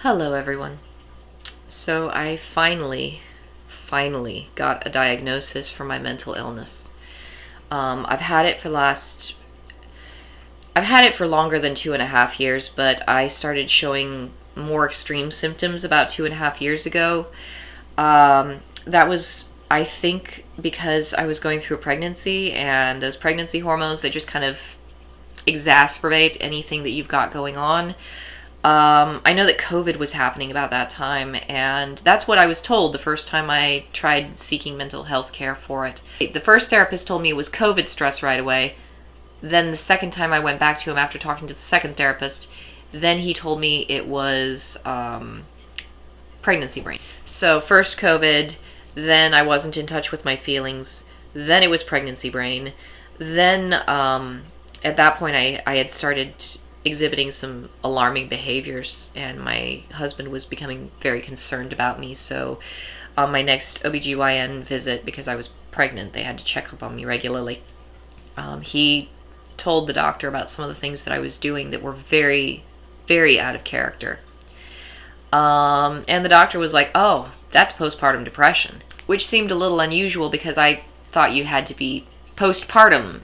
Hello, everyone. So I finally got a diagnosis for my mental illness. I've had it I've had it for longer than 2.5 years, but I started showing more extreme symptoms about 2.5 years ago. That was, I think, because I was going through a pregnancy, and those pregnancy hormones, they just kind of exacerbate anything that you've got going on. I know that COVID was happening about that time, and that's what I was told the first time I tried seeking mental health care for it. The first therapist told me it was COVID stress right away. Then the second time I went back to him after talking to the second therapist, then he told me it was pregnancy brain. So first COVID, then I wasn't in touch with my feelings, then it was pregnancy brain. Then at that point I had started exhibiting some alarming behaviors, and my husband was becoming very concerned about me. So on my next OBGYN visit, because I was pregnant, they had to check up on me regularly. He told the doctor about some of the things that I was doing that were very, very out of character. And the doctor was like, oh, that's postpartum depression, which seemed a little unusual because I thought you had to be postpartum,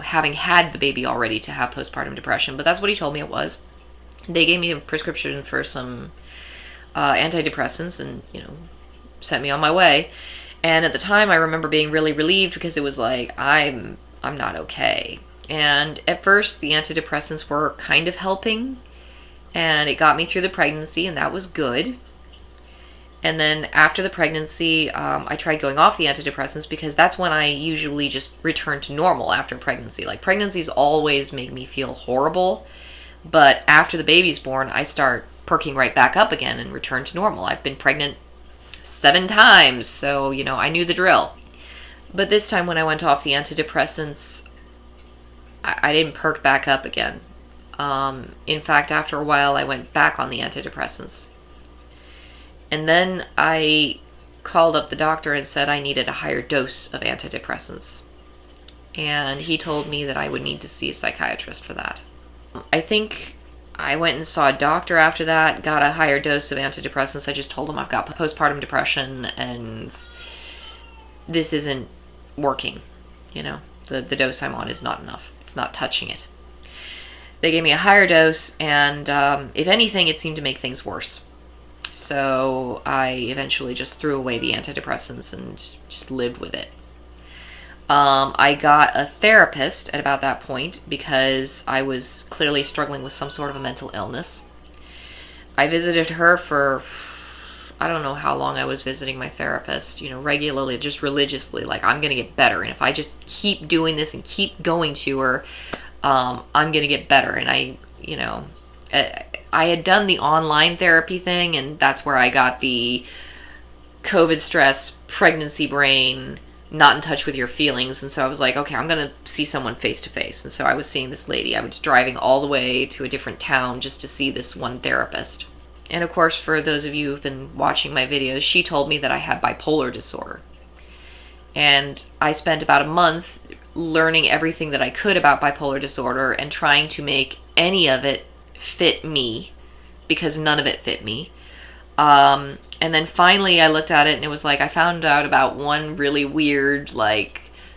having had the baby already to have postpartum depression. But that's what he told me it was. They gave me a prescription for some antidepressants and, sent me on my way. And at the time, I remember being really relieved because it was like, I'm not okay. And at first, the antidepressants were kind of helping, and it got me through the pregnancy, and that was good. And then after the pregnancy, I tried going off the antidepressants because that's when I usually just return to normal after pregnancy. Like, pregnancies always make me feel horrible, but after the baby's born, I start perking right back up again and return to normal. I've been pregnant 7 times, so, I knew the drill. But this time when I went off the antidepressants, I didn't perk back up again. In fact, after a while, I went back on the antidepressants. And then I called up the doctor and said I needed a higher dose of antidepressants. And he told me that I would need to see a psychiatrist for that. I think I went and saw a doctor after that, got a higher dose of antidepressants. I just told him I've got postpartum depression and this isn't working. The dose I'm on is not enough. It's not touching it. They gave me a higher dose, and if anything, it seemed to make things worse. So I eventually just threw away the antidepressants and just lived with it. I got a therapist at about that point because I was clearly struggling with some sort of a mental illness. I visited her for, I don't know how long I was visiting my therapist, regularly, just religiously, like, I'm going to get better. And if I just keep doing this and keep going to her, I'm going to get better. And I had done the online therapy thing, and that's where I got the COVID stress, pregnancy brain, not in touch with your feelings. And so I was like, okay, I'm going to see someone face to face. And so I was seeing this lady. I was driving all the way to a different town just to see this one therapist. And of course, for those of you who've been watching my videos, she told me that I had bipolar disorder. And I spent about a month learning everything that I could about bipolar disorder and trying to make any of it fit me, because none of it fit me. And then finally I looked at it and it was like I found out about one really weird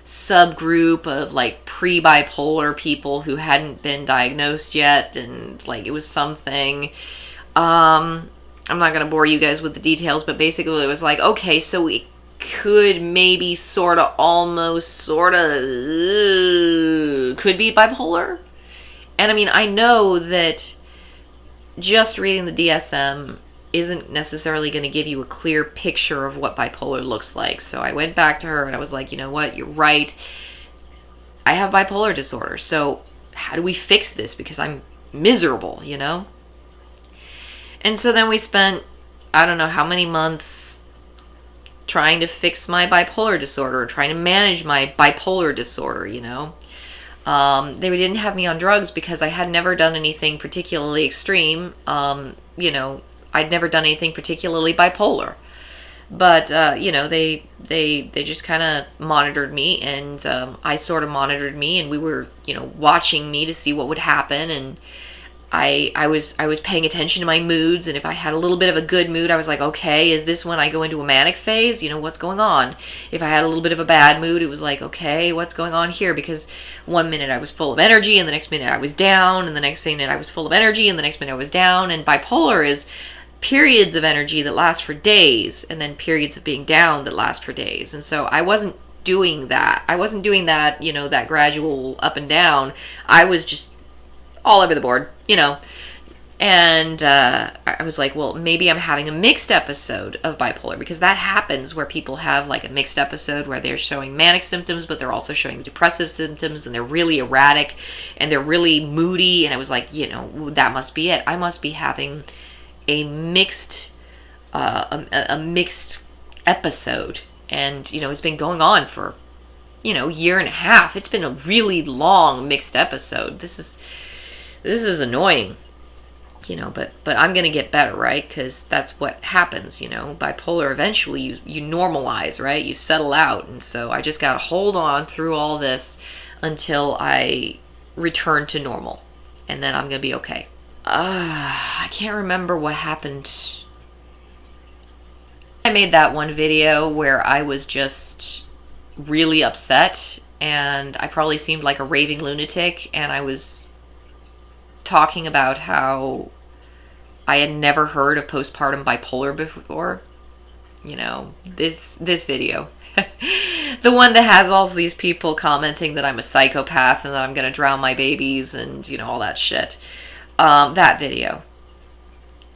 subgroup of pre-bipolar people who hadn't been diagnosed yet, and it was something. I'm not going to bore you guys with the details, but basically it was like, okay, so it could maybe could be bipolar. And I mean, I know that just reading the DSM isn't necessarily going to give you a clear picture of what bipolar looks like. So I went back to her and I was like, you know what, you're right. I have bipolar disorder. So how do we fix this? Because I'm miserable, And so then we spent, I don't know how many months trying to fix my bipolar disorder, trying to manage my bipolar disorder, They didn't have me on drugs because I had never done anything particularly extreme. I'd never done anything particularly bipolar. But, they just kind of monitored me, and I sort of monitored me, and we were, watching me to see what would happen. And I was paying attention to my moods, and if I had a little bit of a good mood, I was like, okay, is this when I go into a manic phase? You know, what's going on? If I had a little bit of a bad mood, it was like, okay, what's going on here? Because one minute I was full of energy, and the next minute I was down, and the next minute I was full of energy, and the next minute I was down. And bipolar is periods of energy that last for days, and then periods of being down that last for days. And so I wasn't doing that. I wasn't doing that, you know, that gradual up and down. I was just all over the board, you know. And I was like, well, maybe I'm having a mixed episode of bipolar, because that happens where people have like a mixed episode where they're showing manic symptoms, but they're also showing depressive symptoms, and they're really erratic and they're really moody. And I was like, you know, that must be it. I must be having a mixed mixed episode. And, you know, it's been going on for, you know, year and a half. It's been a really long mixed episode. This is annoying, you know, but I'm going to get better, right? Because that's what happens, you know. Bipolar, eventually you normalize, right? You settle out. And so I just got to hold on through all this until I return to normal. And then I'm going to be okay. I can't remember what happened. I made that one video where I was just really upset, and I probably seemed like a raving lunatic, and I was talking about how I had never heard of postpartum bipolar before. You know, this video. The one that has all these people commenting that I'm a psychopath and that I'm going to drown my babies and, you know, all that shit. That video.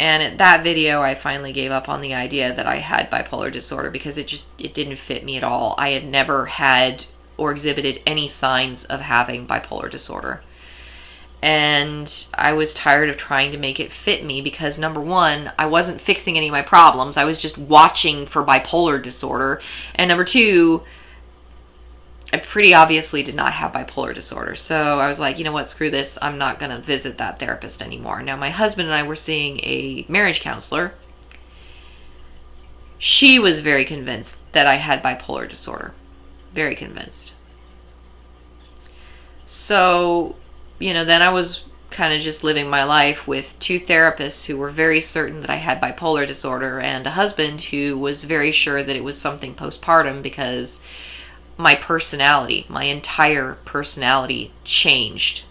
And at that video, I finally gave up on the idea that I had bipolar disorder, because it didn't fit me at all. I had never had or exhibited any signs of having bipolar disorder. And I was tired of trying to make it fit me, because number one, I wasn't fixing any of my problems. I was just watching for bipolar disorder. And number two, I pretty obviously did not have bipolar disorder. So I was like, you know what, screw this. I'm not going to visit that therapist anymore. Now, my husband and I were seeing a marriage counselor. She was very convinced that I had bipolar disorder. Very convinced. So, you know, then I was kind of just living my life with two therapists who were very certain that I had bipolar disorder, and a husband who was very sure that it was something postpartum, because my personality, my entire personality changed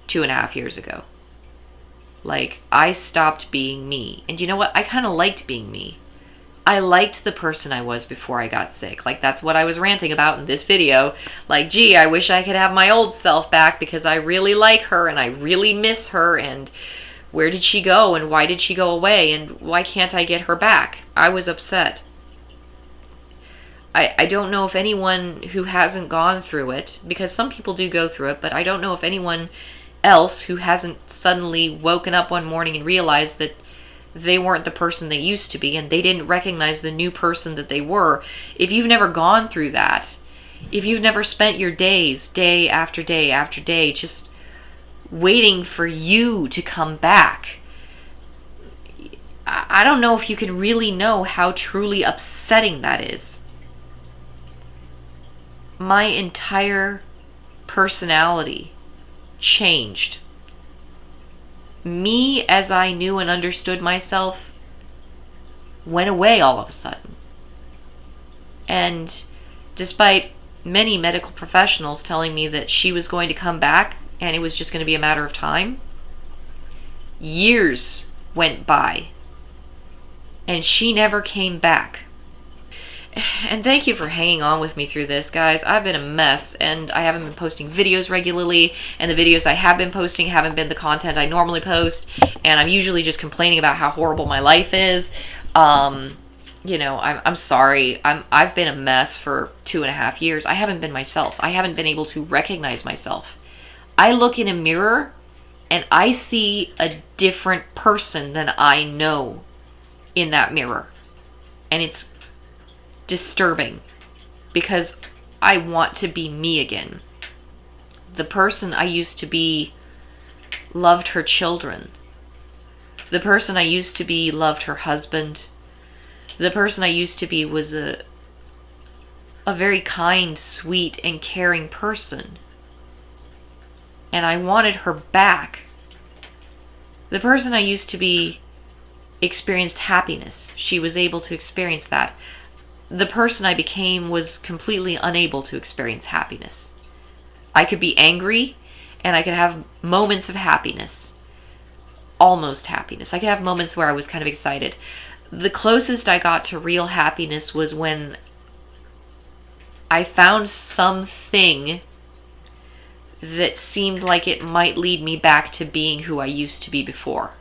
2.5 years ago. Like, I stopped being me. And you know what? I kind of liked being me. I liked the person I was before I got sick. Like, that's what I was ranting about in this video. Like, gee, I wish I could have my old self back, because I really like her and I really miss her, and where did she go and why did she go away and why can't I get her back? I was upset. I don't know if anyone who hasn't gone through it, because some people do go through it, but I don't know if anyone else who hasn't suddenly woken up one morning and realized that they weren't the person they used to be, and they didn't recognize the new person that they were. If you've never gone through that, if you've never spent your days, day after day after day, just waiting for you to come back, I don't know if you can really know how truly upsetting that is. My entire personality changed. Me, as I knew and understood myself, went away all of a sudden. And despite many medical professionals telling me that she was going to come back and it was just going to be a matter of time, years went by and she never came back. And thank you for hanging on with me through this, guys. I've been a mess, and I haven't been posting videos regularly, and the videos I have been posting haven't been the content I normally post, and I'm usually just complaining about how horrible my life is. You know, I'm sorry. I've been a mess for 2.5 years. I haven't been myself. I haven't been able to recognize myself. I look in a mirror, and I see a different person than I know in that mirror. And it's disturbing, because I want to be me again. The person I used to be loved her children. The person I used to be loved her husband. The person I used to be was a very kind, sweet, and caring person. And I wanted her back. The person I used to be experienced happiness. She was able to experience that. The person I became was completely unable to experience happiness. I could be angry and I could have moments of happiness. Almost happiness. I could have moments where I was kind of excited. The closest I got to real happiness was when I found something that seemed like it might lead me back to being who I used to be before.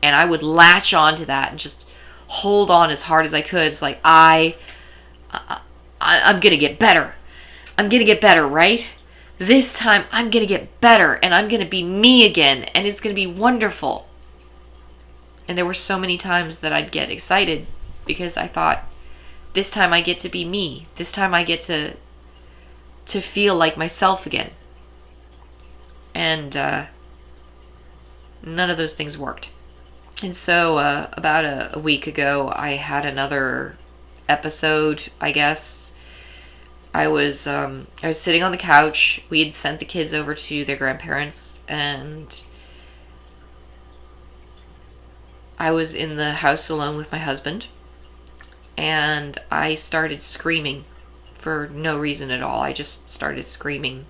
And I would latch on to that and just hold on as hard as I could. It's like, I'm going to get better. I'm going to get better, right? This time I'm going to get better and I'm going to be me again and it's going to be wonderful. And there were so many times that I'd get excited because I thought, this time I get to be me. This time I get to feel like myself again. And none of those things worked. And so about a week ago, I had another episode, I guess. I was sitting on the couch. We had sent the kids over to their grandparents, and I was in the house alone with my husband, and I started screaming for no reason at all. I just started screaming.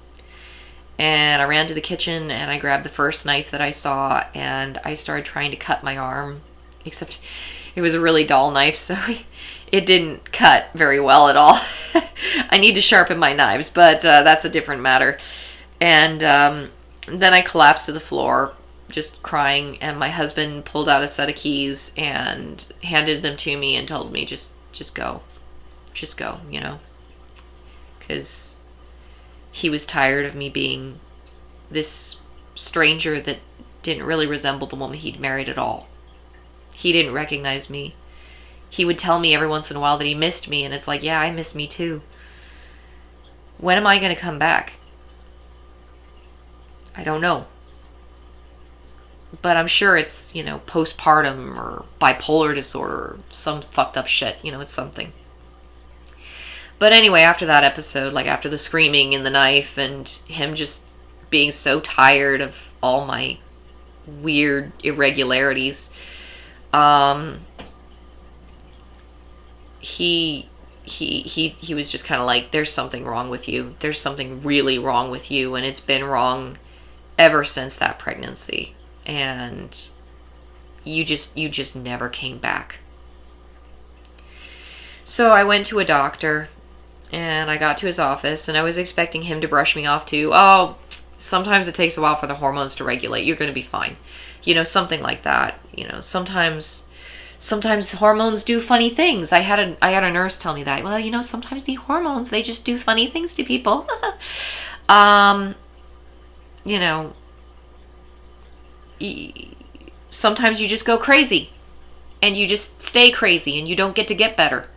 And I ran to the kitchen and I grabbed the first knife that I saw and I started trying to cut my arm, except it was a really dull knife, so it didn't cut very well at all. I need to sharpen my knives, but that's a different matter. And then I collapsed to the floor, just crying, and my husband pulled out a set of keys and handed them to me and told me, just go. Just go, you know. Because he was tired of me being this stranger that didn't really resemble the woman he'd married at all. He didn't recognize me. He would tell me every once in a while that he missed me, and it's like, yeah, I miss me too. When am I going to come back? I don't know. But I'm sure it's, postpartum or bipolar disorder or some fucked up shit. It's something. But anyway, after that episode, like after the screaming and the knife and him just being so tired of all my weird irregularities, he was just kind of like, there's something wrong with you. There's something really wrong with you, and it's been wrong ever since that pregnancy. And you just never came back. So I went to a doctor. And I got to his office, and I was expecting him to brush me off to, oh, sometimes it takes a while for the hormones to regulate. You're going to be fine. Something like that. Sometimes hormones do funny things. I had a nurse tell me that. Well, sometimes the hormones, they just do funny things to people. Sometimes you just go crazy, and you just stay crazy, and you don't get better.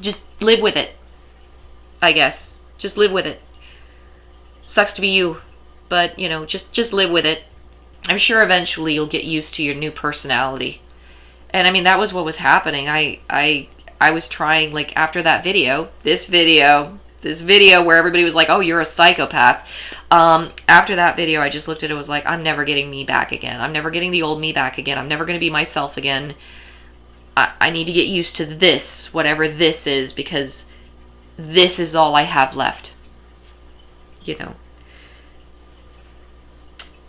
Just live with it. I guess. Just live with it. Sucks to be you, but, just live with it. I'm sure eventually you'll get used to your new personality. And, I mean, that was what was happening. I was trying, like, after that video, this video where everybody was like, oh, you're a psychopath. After that video, I just looked at it and was like, I'm never getting me back again. I'm never getting the old me back again. I'm never going to be myself again. I need to get used to this, whatever this is, because this is all I have left.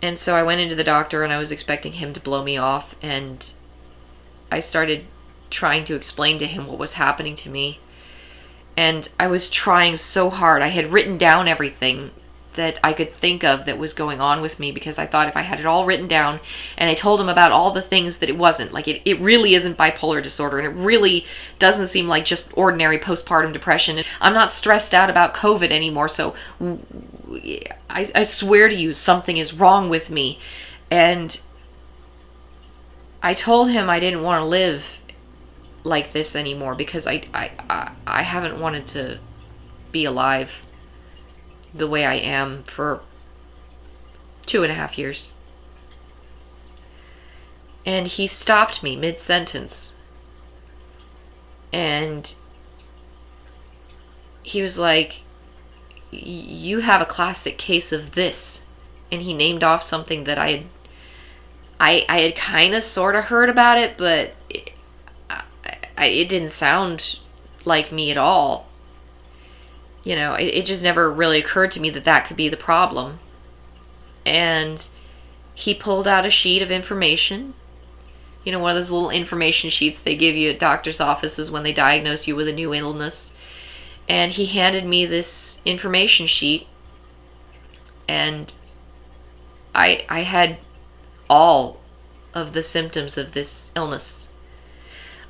And so I went into the doctor and I was expecting him to blow me off, and I started trying to explain to him what was happening to me. And I was trying so hard. I had written down everything that I could think of that was going on with me, because I thought if I had it all written down and I told him about all the things that it wasn't, like it really isn't bipolar disorder, and it really doesn't seem like just ordinary postpartum depression. I'm not stressed out about COVID anymore, so I swear to you, something is wrong with me. And I told him I didn't want to live like this anymore, because I haven't wanted to be alive the way I am for 2.5 years. And he stopped me mid-sentence. And he was like, you have a classic case of this. And he named off something that I I had kind of sort of heard about it, but it didn't sound like me at all. You know, it just never really occurred to me that that could be the problem. And he pulled out a sheet of information. You know, one of those little information sheets they give you at doctor's offices when they diagnose you with a new illness. And he handed me this information sheet. And I had all of the symptoms of this illness.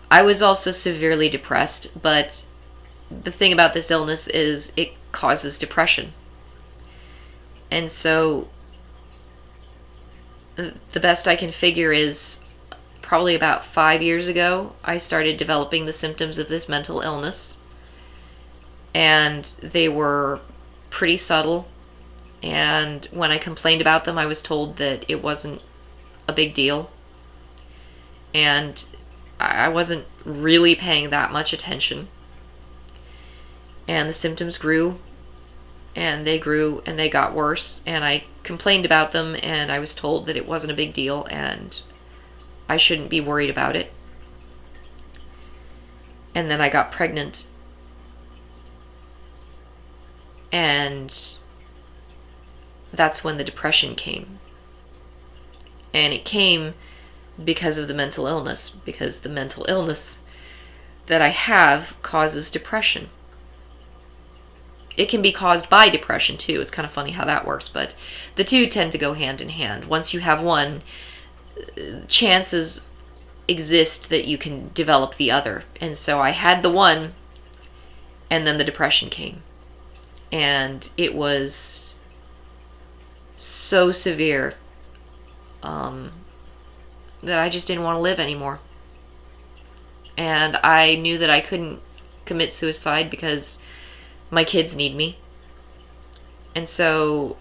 I was also severely depressed, but the thing about this illness is it causes depression. And so the best I can figure is probably about 5 years ago, I started developing the symptoms of this mental illness. And they were pretty subtle. And when I complained about them, I was told that it wasn't a big deal. And I wasn't really paying that much attention. And the symptoms grew, and they grew, and they got worse. And I complained about them, and I was told that it wasn't a big deal, and I shouldn't be worried about it. And then I got pregnant. And that's when the depression came. And it came because of the mental illness, because the mental illness that I have causes depression. It can be caused by depression too. It's kind of funny how that works, but the two tend to go hand in hand. Once you have one, chances exist that you can develop the other. And so I had the one, and then the depression came. And it was so severe that I just didn't want to live anymore. And I knew that I couldn't commit suicide because my kids need me. And so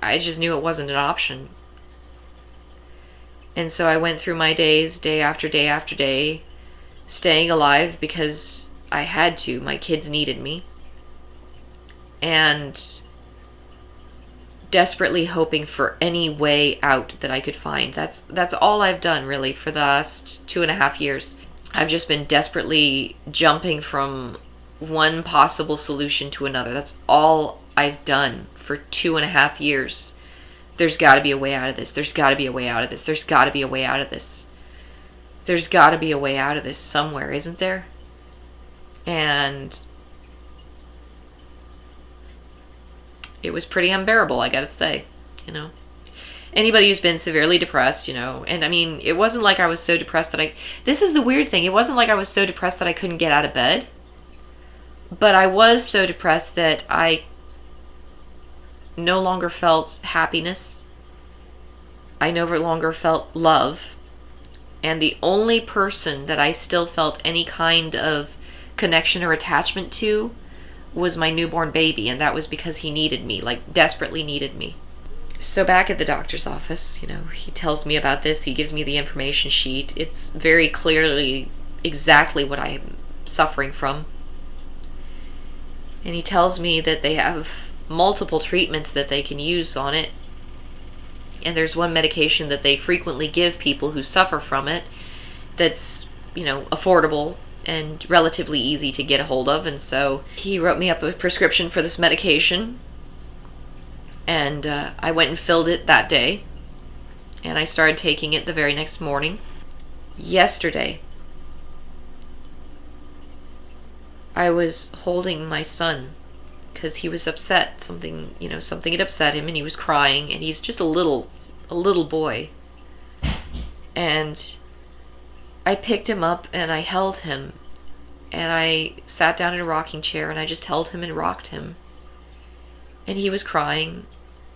I just knew it wasn't an option. And so I went through my days, day after day after day, staying alive because I had to. My kids needed me. And desperately hoping for any way out that I could find. That's all I've done really for the last 2.5 years. I've just been desperately jumping from one possible solution to another. That's all I've done for 2.5 years. There's got to be a way out of this. There's got to be a way out of this. There's got to be a way out of this. There's got to be a way out of this somewhere, isn't there? And it was pretty unbearable, I gotta say, you know. Anybody who's been severely depressed, you know, and I mean, it wasn't like I was so depressed that this is the weird thing, it wasn't like I was so depressed that I couldn't get out of bed, but I was so depressed that I no longer felt happiness, I no longer felt love, and the only person that I still felt any kind of connection or attachment to was my newborn baby, and that was because he needed me, like desperately needed me. So back at the doctor's office, you know, he tells me about this, he gives me the information sheet. It's very clearly exactly what I'm suffering from. And he tells me that they have multiple treatments that they can use on it. And there's one medication that they frequently give people who suffer from it that's, you know, affordable and relatively easy to get a hold of. And so he wrote me up a prescription for this medication, and I went and filled it that day, and I started taking it the very next morning. Yesterday I was holding my son because he was upset. Something had upset him, and he was crying, and he's just a little boy. And I picked him up and I held him, and I sat down in a rocking chair and I just held him and rocked him. And he was crying,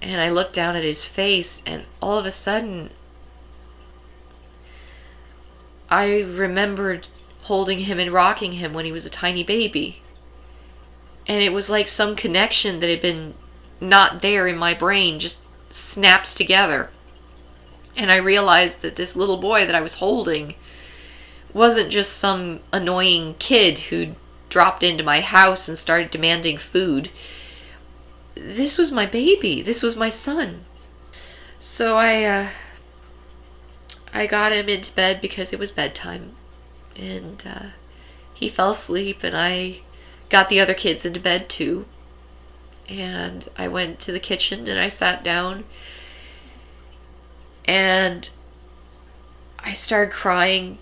and I looked down at his face, and all of a sudden I remembered holding him and rocking him when he was a tiny baby. And it was like some connection that had been not there in my brain just snapped together. And I realized that this little boy that I was holding wasn't just some annoying kid who dropped into my house and started demanding food. This was my baby. This was my son. So I I got him into bed because it was bedtime. And he fell asleep, and I got the other kids into bed too. And I went to the kitchen and I sat down and I started crying.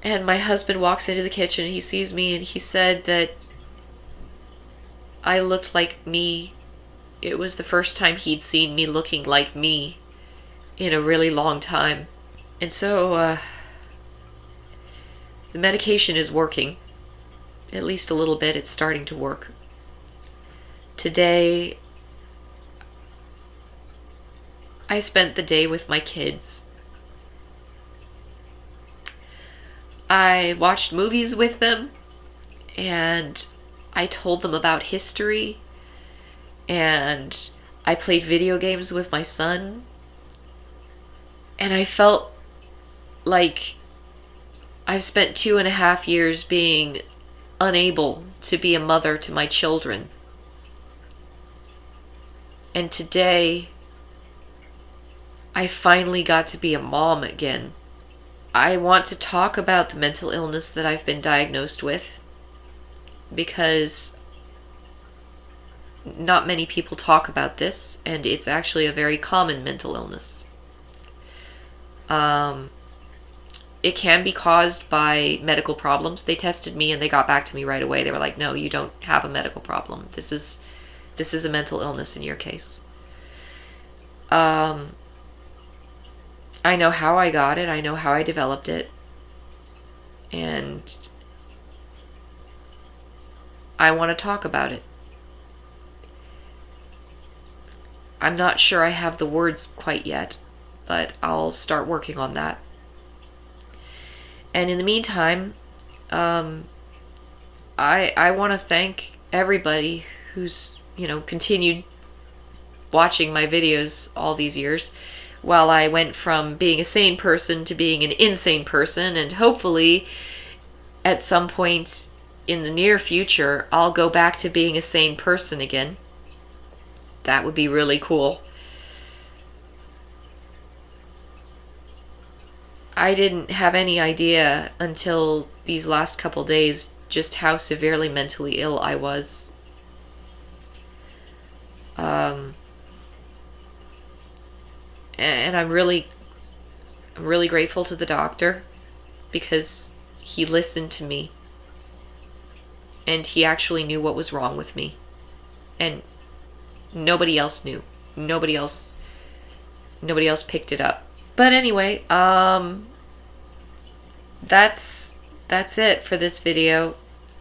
And my husband walks into the kitchen, he sees me, and he said that I looked like me. It was the first time he'd seen me looking like me in a really long time. And so the medication is working. At least a little bit. It's starting to work. Today, I spent the day with my kids. I watched movies with them, and I told them about history, and I played video games with my son, and I felt like I've spent 2.5 years being unable to be a mother to my children. And today, I finally got to be a mom again. I want to talk about the mental illness that I've been diagnosed with, because not many people talk about this, and it's actually a very common mental illness. It can be caused by medical problems. They tested me and they got back to me right away. They were like, no, you don't have a medical problem. This is a mental illness in your case. I know how I got it. I know how I developed it. And I want to talk about it. I'm not sure I have the words quite yet, but I'll start working on that. And in the meantime, I want to thank everybody who's, continued watching my videos all these years while I went from being a sane person to being an insane person, and hopefully at some point in the near future I'll go back to being a sane person again. That would be really cool. I didn't have any idea until these last couple days just how severely mentally ill I was. And I'm really grateful to the doctor, because he listened to me and he actually knew what was wrong with me, and nobody else knew. Nobody else picked it up. But anyway, that's it for this video.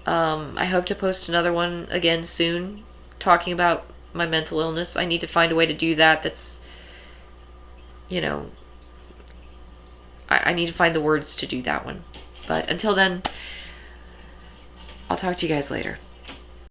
I hope to post another one again soon, talking about my mental illness. I need to find a way to do that that's, I need to find the words to do that one. But until then, I'll talk to you guys later.